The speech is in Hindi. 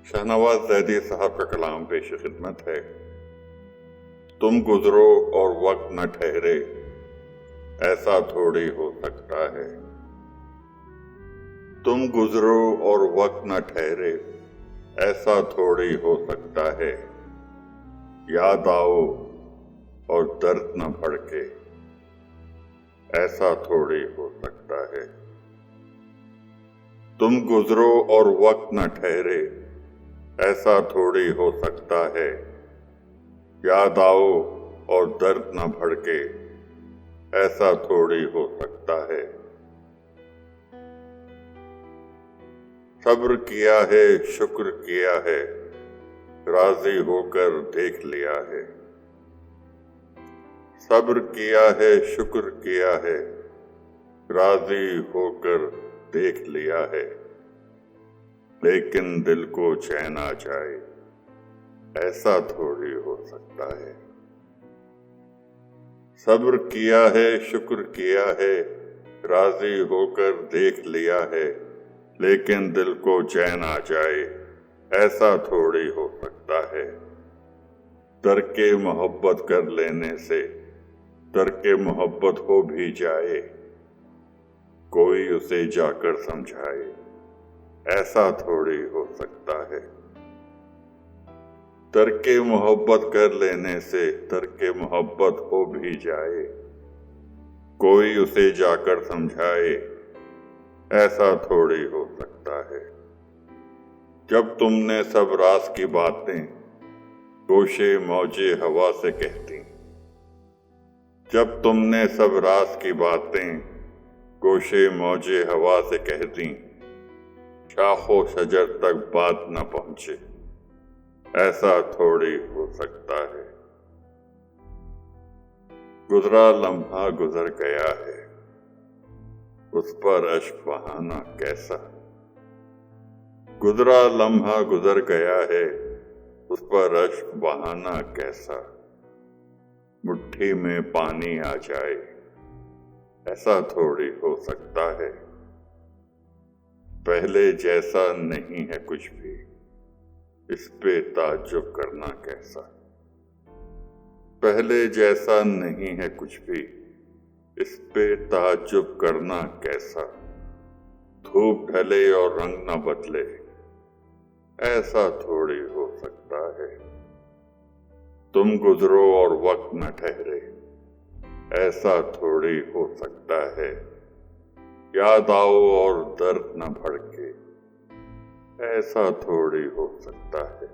शाहनवाज ज़ैदी साहब का कलाम पेश खिदमत है। तुम गुजरो और वक्त न ठहरे, ऐसा थोड़ी हो सकता है। तुम गुजरो और वक्त न ठहरे, ऐसा थोड़ी हो सकता है। याद आओ और दर्द न भड़के, ऐसा थोड़ी हो सकता है। तुम गुजरो और वक्त न ठहरे, ऐसा थोड़ी हो सकता है। याद आओ और दर्द न भड़के, ऐसा थोड़ी हो सकता है। सब्र किया है, शुक्र किया है, राजी होकर देख लिया है। सब्र किया है, शुक्र किया है, राजी होकर देख लिया है। लेकिन दिल को चैन आ जाए, ऐसा थोड़ी हो सकता है। सब्र किया है, शुक्र किया है, राजी होकर देख लिया है। लेकिन दिल को चैन आ जाए, ऐसा थोड़ी हो सकता है। तरके मोहब्बत कर लेने से तरके मोहब्बत हो भी जाए, कोई उसे जाकर समझाए, ऐसा थोड़ी हो सकता है। तरके मोहब्बत कर लेने से तरके मोहब्बत हो भी जाए, कोई उसे जाकर समझाए, ऐसा थोड़ी हो सकता है। जब तुमने सब राज की बातें गोशे मौजे हवा से कहती, जब तुमने सब राज की बातें गोशे मौजे हवा से कहती, शाखो शजर तक बात न पहुंचे, ऐसा थोड़ी हो सकता है। गुजरा लम्हा गुजर गया है, उस पर अश्क बहाना कैसा। गुजरा लम्हा गुजर गया है, उस पर अश्क बहाना कैसा। मुट्ठी में पानी आ जाए, ऐसा थोड़ी हो सकता है। पहले जैसा नहीं है कुछ भी, इस पे ताज्जुब करना कैसा। पहले जैसा नहीं है कुछ भी, इस पे ताज्जुब करना कैसा। धूप ढले और रंग न बदले, ऐसा थोड़ी हो सकता है। तुम गुजरो और वक्त न ठहरे, ऐसा थोड़ी हो सकता है। याद आओ और दर्द न भड़के, ऐसा थोड़ी हो सकता है।